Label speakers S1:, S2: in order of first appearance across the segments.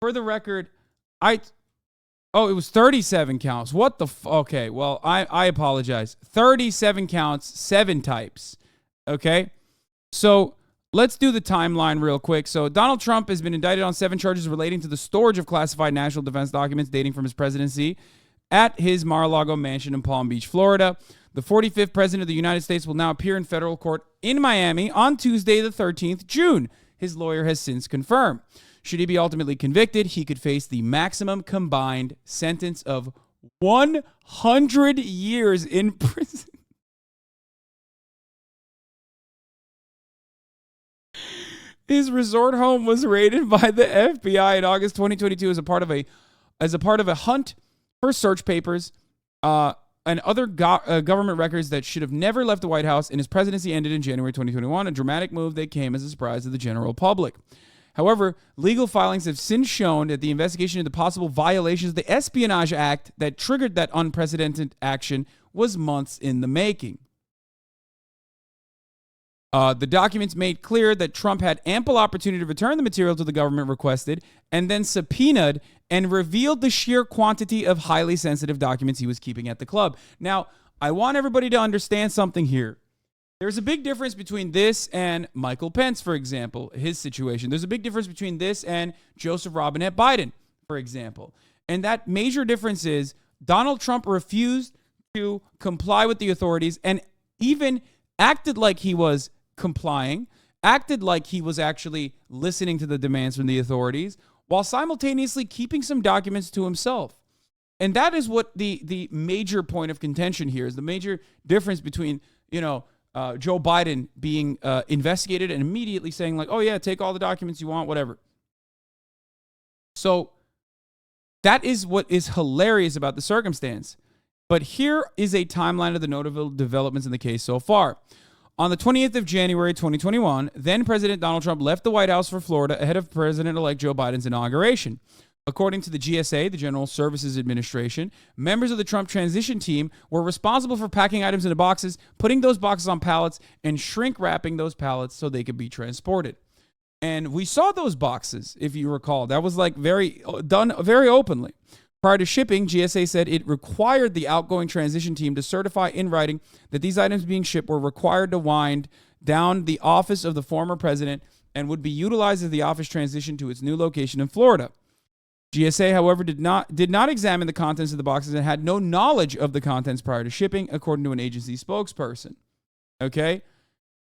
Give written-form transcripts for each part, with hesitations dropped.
S1: For the record, it was 37 counts. What the okay, well, I apologize. 37 counts, 7 types. Okay? So, let's do the timeline real quick. So, Donald Trump has been indicted on 7 charges relating to the storage of classified national defense documents dating from his presidency at his Mar-a-Lago mansion in Palm Beach, Florida. The 45th president of the United States will now appear in federal court in Miami on Tuesday, the 13th June. His lawyer has since confirmed. Should he be ultimately convicted, he could face the maximum combined sentence of 100 years in prison. His resort home was raided by the FBI in August 2022 as a part of a hunt for search papers and other government records that should have never left the White House, and his presidency ended in January 2021, a dramatic move that came as a surprise to the general public. However, legal filings have since shown that the investigation into possible violations of the Espionage Act that triggered that unprecedented action was months in the making. The documents made clear that Trump had ample opportunity to return the material to the government requested and then subpoenaed and revealed the sheer quantity of highly sensitive documents he was keeping at the club. Now, I want everybody to understand something here. There's a big difference between this and Michael Pence, for example, his situation. There's a big difference between this and Joseph Robinette Biden, for example. And that major difference is Donald Trump refused to comply with the authorities and even acted like he was complying, acted like he was actually listening to the demands from the authorities, while simultaneously keeping some documents to himself. And that is what the major point of contention here is, the major difference between, Joe Biden being investigated and immediately saying like, oh yeah, take all the documents you want, whatever. So that is what is hilarious about the circumstance. But here is a timeline of the notable developments in the case so far. On the 20th of January, 2021, then President Donald Trump left the White House for Florida ahead of President-elect Joe Biden's inauguration. According to the GSA, the General Services Administration, members of the Trump transition team were responsible for packing items into boxes, putting those boxes on pallets, and shrink wrapping those pallets so they could be transported. And we saw those boxes, if you recall. That was done very openly. Prior to shipping, GSA said it required the outgoing transition team to certify in writing that these items being shipped were required to wind down the office of the former president and would be utilized as the office transitioned to its new location in Florida. GSA, however, did not examine the contents of the boxes and had no knowledge of the contents prior to shipping, according to an agency spokesperson. Okay?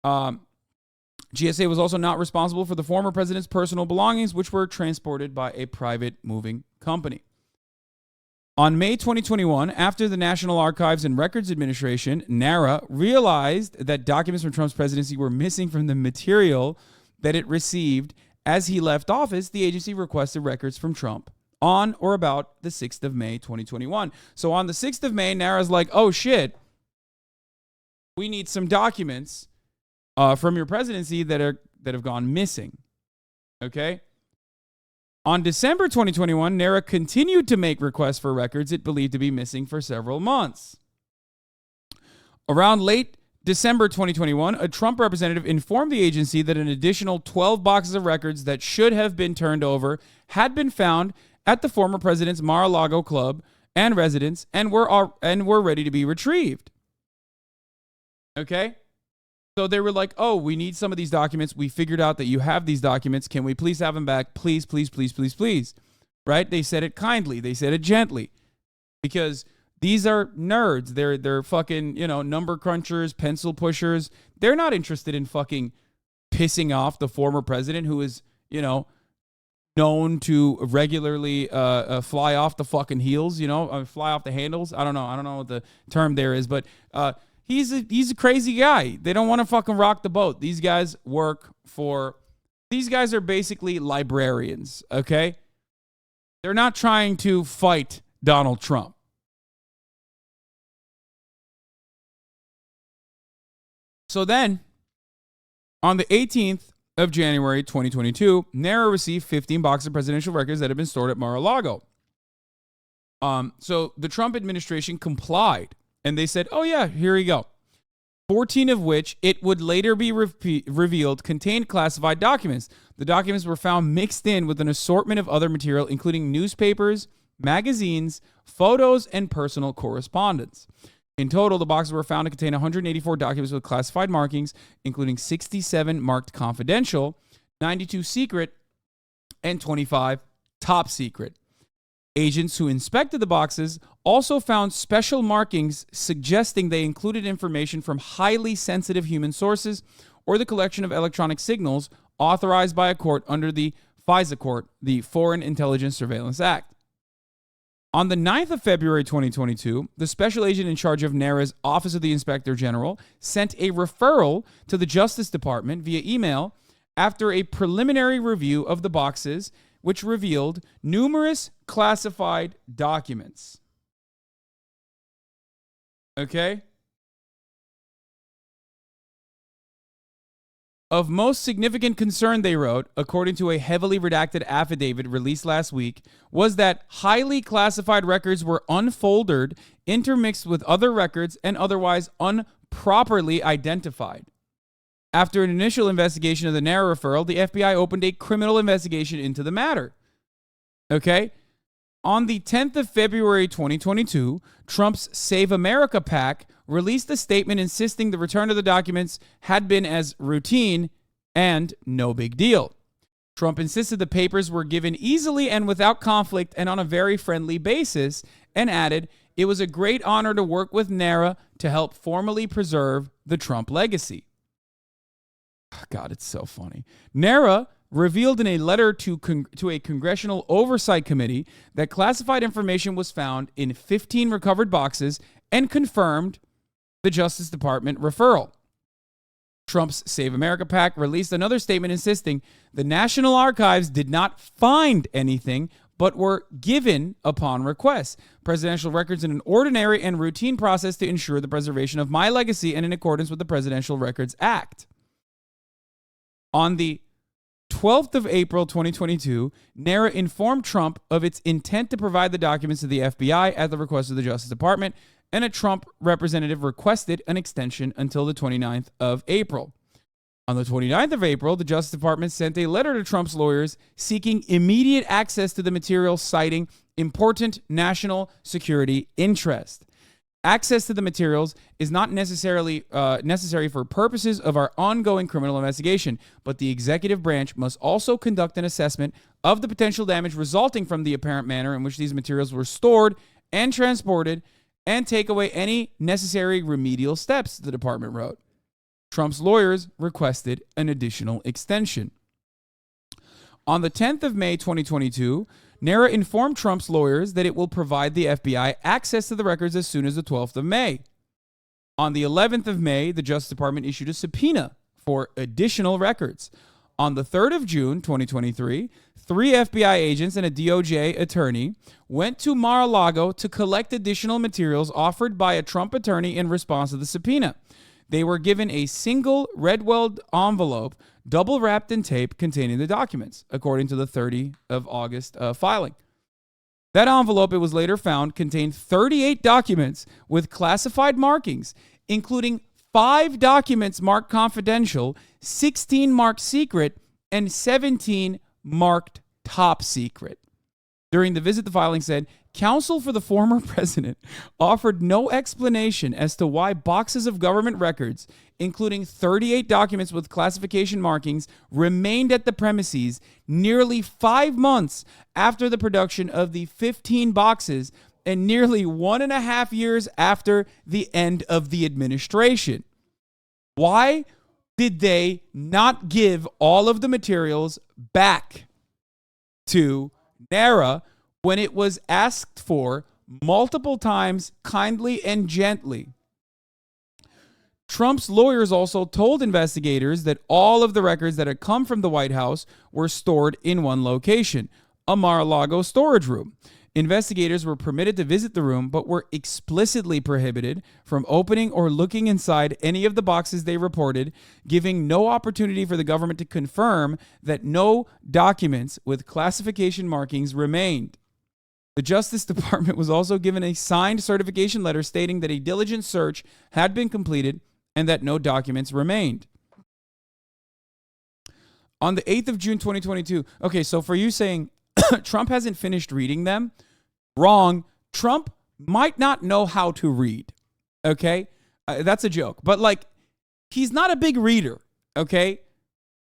S1: GSA was also not responsible for the former president's personal belongings, which were transported by a private moving company. On May 2021, after the National Archives and Records Administration, NARA, realized that documents from Trump's presidency were missing from the material that it received as he left office, the agency requested records from Trump on or about the 6th of May, 2021. So on the 6th of May, NARA's like, oh shit, we need some documents from your presidency that have gone missing. Okay? On December 2021, NARA continued to make requests for records it believed to be missing for several months. Around late December 2021, a Trump representative informed the agency that an additional 12 boxes of records that should have been turned over had been found at the former president's Mar-a-Lago club and residence and were ready to be retrieved. Okay? So they were like, oh, we need some of these documents. We figured out that you have these documents. Can we please have them back? Please, please, please, please, please. Right? They said it kindly. They said it gently. Because these are nerds. They're fucking, number crunchers, pencil pushers. They're not interested in fucking pissing off the former president who is, known to regularly fly off the fucking heels, fly off the handles. I don't know what the term there is, but he's a crazy guy. They don't want to fucking rock the boat. These guys are basically librarians, okay? They're not trying to fight Donald Trump. So then, on the 18th of January 2022, NARA received 15 boxes of presidential records that had been stored at Mar-a-Lago. So the Trump administration complied, and they said, oh yeah, here you go. 14 of which it would later be revealed contained classified documents. The documents were found mixed in with an assortment of other material, including newspapers, magazines, photos, and personal correspondence. In total, the boxes were found to contain 184 documents with classified markings, including 67 marked confidential, 92 secret, and 25 top secret. Agents who inspected the boxes also found special markings suggesting they included information from highly sensitive human sources or the collection of electronic signals authorized by a court under the FISA Court, the Foreign Intelligence Surveillance Act. On the 9th of February 2022, the special agent in charge of NARA's Office of the Inspector General sent a referral to the Justice Department via email after a preliminary review of the boxes, which revealed numerous classified documents. Okay? Of most significant concern, they wrote, according to a heavily redacted affidavit released last week, was that highly classified records were unfolded, intermixed with other records, and otherwise improperly identified. After an initial investigation of the NARA referral, the FBI opened a criminal investigation into the matter. Okay? On the 10th of February 2022, Trump's Save America PAC released a statement insisting the return of the documents had been as routine and no big deal. Trump insisted the papers were given easily and without conflict and on a very friendly basis, and added, "It was a great honor to work with NARA to help formally preserve the Trump legacy." God, it's so funny. NARA revealed in a letter to a Congressional Oversight Committee that classified information was found in 15 recovered boxes and confirmed the Justice Department referral. Trump's Save America PAC released another statement insisting the National Archives did not find anything but were given upon request. Presidential records in an ordinary and routine process to ensure the preservation of my legacy and in accordance with the Presidential Records Act. On the 12th of April 2022, NARA informed Trump of its intent to provide the documents to the FBI at the request of the Justice Department, and a Trump representative requested an extension until the 29th of April. On the 29th of April, the Justice Department sent a letter to Trump's lawyers seeking immediate access to the material, citing important national security interest. Access to the materials is not necessarily necessary for purposes of our ongoing criminal investigation, but the executive branch must also conduct an assessment of the potential damage resulting from the apparent manner in which these materials were stored and transported, and take away any necessary remedial steps, the department wrote. Trump's lawyers requested an additional extension. On the 10th of May 2022, NARA informed Trump's lawyers that it will provide the FBI access to the records as soon as the 12th of May. On the 11th of May, the Justice Department issued a subpoena for additional records. On the 3rd of June 2023, 3 FBI agents and a DOJ attorney went to Mar-a-Lago to collect additional materials offered by a Trump attorney in response to the subpoena. They were given a single red-weld envelope, double wrapped in tape, containing the documents, according to the 30 of August filing. That envelope, it was later found, contained 38 documents with classified markings, including 5 documents marked confidential, 16 marked secret, and 17 marked top secret. During the visit, the filing said, counsel for the former president offered no explanation as to why boxes of government records, including 38 documents with classification markings, remained at the premises nearly 5 months after the production of the 15 boxes and nearly 1.5 years after the end of the administration. Why did they not give all of the materials back to NARA when it was asked for multiple times, kindly and gently? Trump's lawyers also told investigators that all of the records that had come from the White House were stored in one location, a Mar-a-Lago storage room. Investigators were permitted to visit the room, but were explicitly prohibited from opening or looking inside any of the boxes they reported, giving no opportunity for the government to confirm that no documents with classification markings remained. The Justice Department was also given a signed certification letter stating that a diligent search had been completed and that no documents remained. On the 8th of June, 2022. Okay, so for you saying Trump hasn't finished reading them, wrong. Trump might not know how to read. Okay? That's a joke. But like, he's not a big reader. Okay?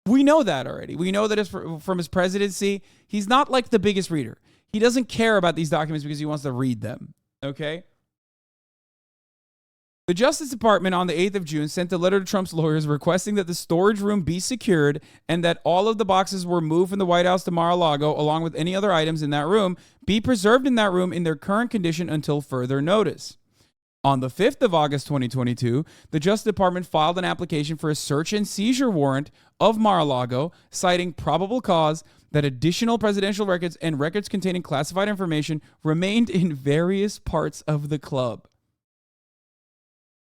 S1: We know that already. We know that from his presidency, he's not like the biggest reader. He doesn't care about these documents because he wants to read them. Okay? The Justice Department on the 8th of June sent a letter to Trump's lawyers requesting that the storage room be secured and that all of the boxes were moved from the White House to Mar-a-Lago, along with any other items in that room, be preserved in that room in their current condition until further notice. On the 5th of August, 2022, the Justice Department filed an application for a search and seizure warrant of Mar-a-Lago, citing probable cause that additional presidential records and records containing classified information remained in various parts of the club.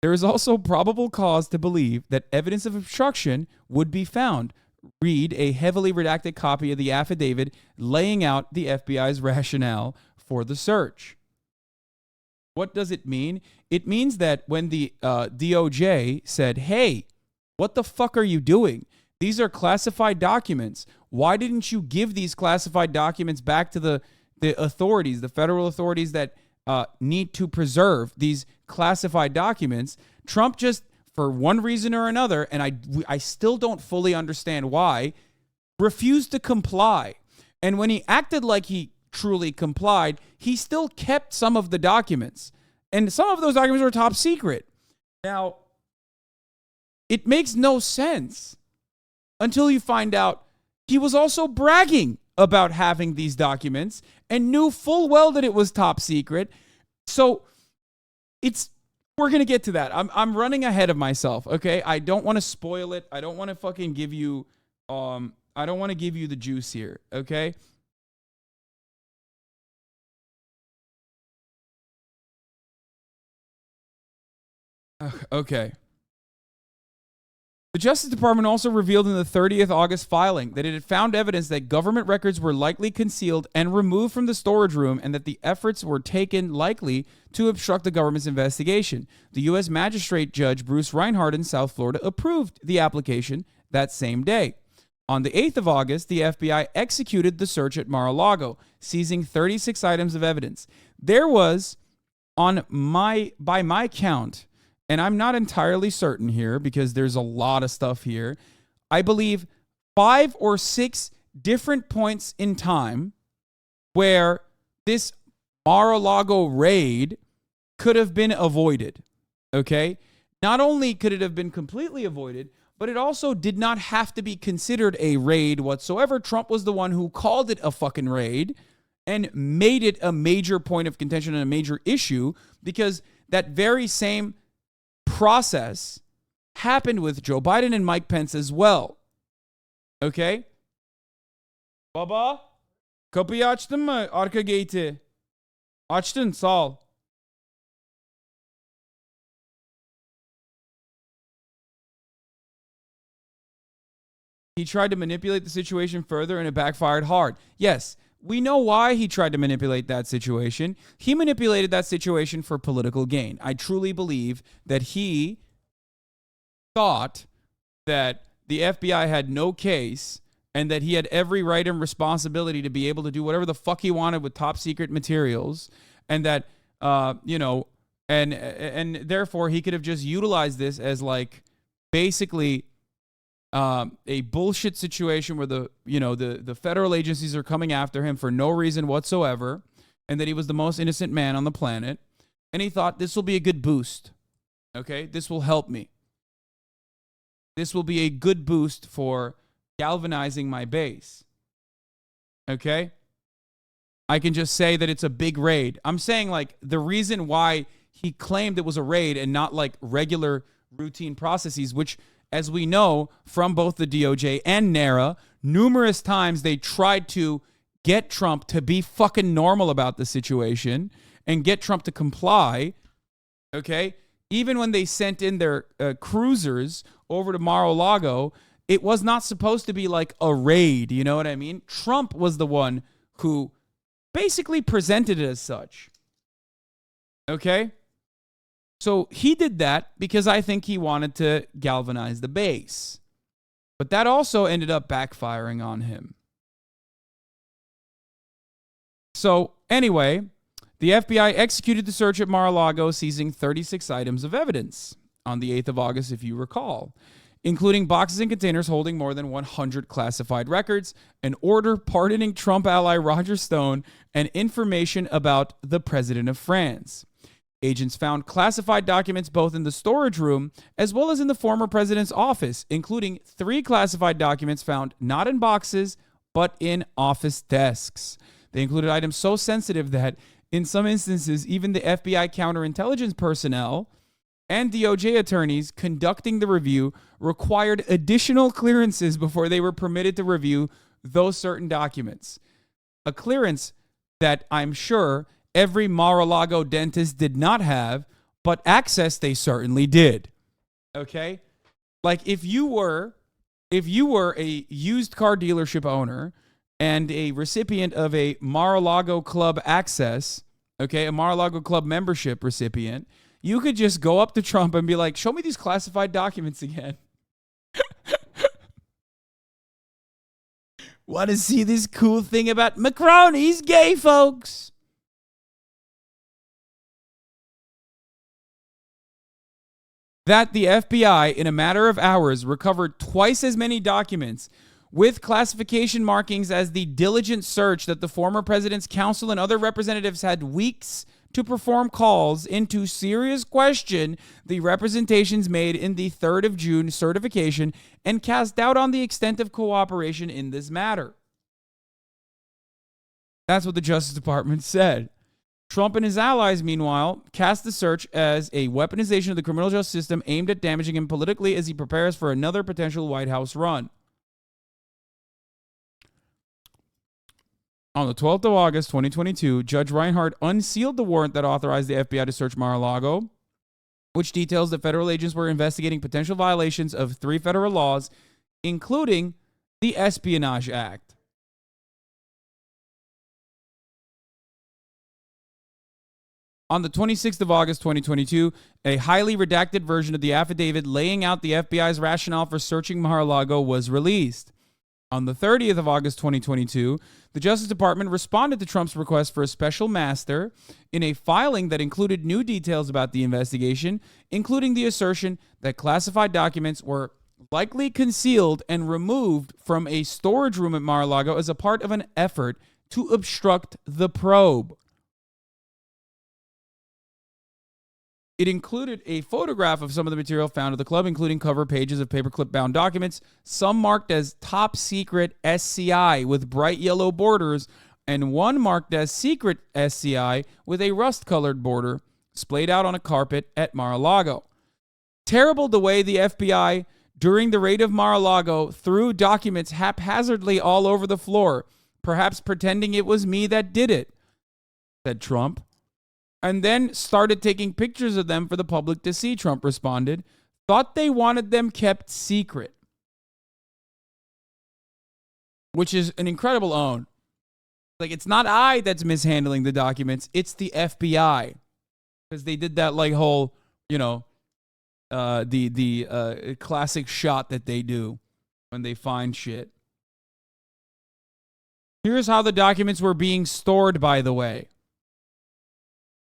S1: There is also probable cause to believe that evidence of obstruction would be found. Read a heavily redacted copy of the affidavit laying out the FBI's rationale for the search. What does it mean? It means that when the DOJ said, hey, what the fuck are you doing? These are classified documents. Why didn't you give these classified documents back to the authorities, the federal authorities that need to preserve these classified documents? Trump just, for one reason or another, and I still don't fully understand why, refused to comply. And when he acted like he truly complied, he still kept some of the documents. And some of those documents were top secret. Now, it makes no sense until you find out he was also bragging about having these documents and knew full well that it was top secret. So we're going to get to that. I'm running ahead of myself. Okay. I don't want to spoil it. I don't want to fucking give you, I don't want to give you the juice here. Okay. Okay. The Justice Department also revealed in the 30th August filing that it had found evidence that government records were likely concealed and removed from the storage room, and that the efforts were taken likely to obstruct the government's investigation. The U.S. Magistrate Judge Bruce Reinhardt in South Florida approved the application that same day. On the 8th of August, the FBI executed the search at Mar-a-Lago, seizing 36 items of evidence. There was, by my count, and I'm not entirely certain here because there's a lot of stuff here, I believe 5 or 6 different points in time where this Mar-a-Lago raid could have been avoided, okay? Not only could it have been completely avoided, but it also did not have to be considered a raid whatsoever. Trump was the one who called it a fucking raid and made it a major point of contention and a major issue, because that very same process happened with Joe Biden and Mike Pence as well. Okay? Baba, kapıyı açtın mı? Arka gate'i. Açtın, sağ ol. He tried to manipulate the situation further and it backfired hard. Yes, we know why he tried to manipulate that situation. He manipulated that situation for political gain. I truly believe that he thought that the FBI had no case and that he had every right and responsibility to be able to do whatever the fuck he wanted with top secret materials, and that, and therefore he could have just utilized this as like basically a bullshit situation where the federal agencies are coming after him for no reason whatsoever, and that he was the most innocent man on the planet. And he thought, this will be a good boost. Okay, this will help me. This will be a good boost for galvanizing my base. Okay? I can just say that it's a big raid. I'm saying like the reason why he claimed it was a raid and not like regular routine processes, which, as we know from both the DOJ and NARA, numerous times they tried to get Trump to be fucking normal about the situation and get Trump to comply, okay? Even when they sent in their cruisers over to Mar-a-Lago, it was not supposed to be like a raid, you know what I mean? Trump was the one who basically presented it as such, okay? So he did that because I think he wanted to galvanize the base. But that also ended up backfiring on him. So anyway, the FBI executed the search at Mar-a-Lago, seizing 36 items of evidence on the 8th of August, if you recall, including boxes and containers holding more than 100 classified records, an order pardoning Trump ally Roger Stone, and information about the president of France. Agents found classified documents both in the storage room as well as in the former president's office, including 3 classified documents found not in boxes, but in office desks. They included items so sensitive that, in some instances, even the FBI counterintelligence personnel and DOJ attorneys conducting the review required additional clearances before they were permitted to review those certain documents. A clearance that I'm sure every Mar-a-Lago dentist did not have, but access they certainly did. Okay? Like if you were a used car dealership owner and a recipient of a Mar-a-Lago Club access, okay, a Mar-a-Lago Club membership recipient, you could just go up to Trump and be like, show me these classified documents again. Want to see this cool thing about Macron? He's gay, folks. That the FBI, in a matter of hours, recovered twice as many documents with classification markings as the diligent search that the former president's counsel and other representatives had weeks to perform calls into serious question the representations made in the 3rd of June certification and cast doubt on the extent of cooperation in this matter. That's what the Justice Department said. Trump and his allies, meanwhile, cast the search as a weaponization of the criminal justice system aimed at damaging him politically as he prepares for another potential White House run. On the 12th of August, 2022, Judge Reinhardt unsealed the warrant that authorized the FBI to search Mar-a-Lago, which details that federal agents were investigating potential violations of 3 federal laws, including the Espionage Act. On the 26th of August, 2022, a highly redacted version of the affidavit laying out the FBI's rationale for searching Mar-a-Lago was released. On the 30th of August, 2022, the Justice Department responded to Trump's request for a special master in a filing that included new details about the investigation, including the assertion that classified documents were likely concealed and removed from a storage room at Mar-a-Lago as a part of an effort to obstruct the probe. It included a photograph of some of the material found at the club, including cover pages of paperclip-bound documents, some marked as top secret SCI with bright yellow borders, and one marked as secret SCI with a rust-colored border, splayed out on a carpet at Mar-a-Lago. Terrible the way the FBI, during the raid of Mar-a-Lago, threw documents haphazardly all over the floor, perhaps pretending it was me that did it, said Trump. And then started taking pictures of them for the public to see, Trump responded. Thought they wanted them kept secret. Which is an incredible own. Like, it's not I that's mishandling the documents. It's the FBI. Because they did that, like, whole, the classic shot that they do when they find shit. Here's how the documents were being stored, by the way.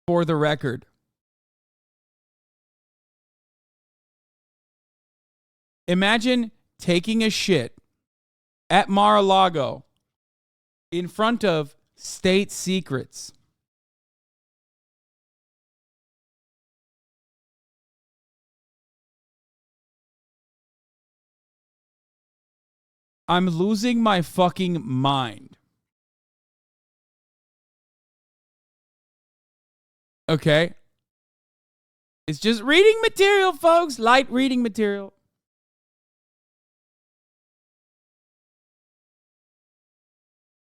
S1: For the record. Imagine taking a shit at Mar-a-Lago in front of state secrets. I'm losing my fucking mind. Okay? It's just reading material, folks. Light reading material.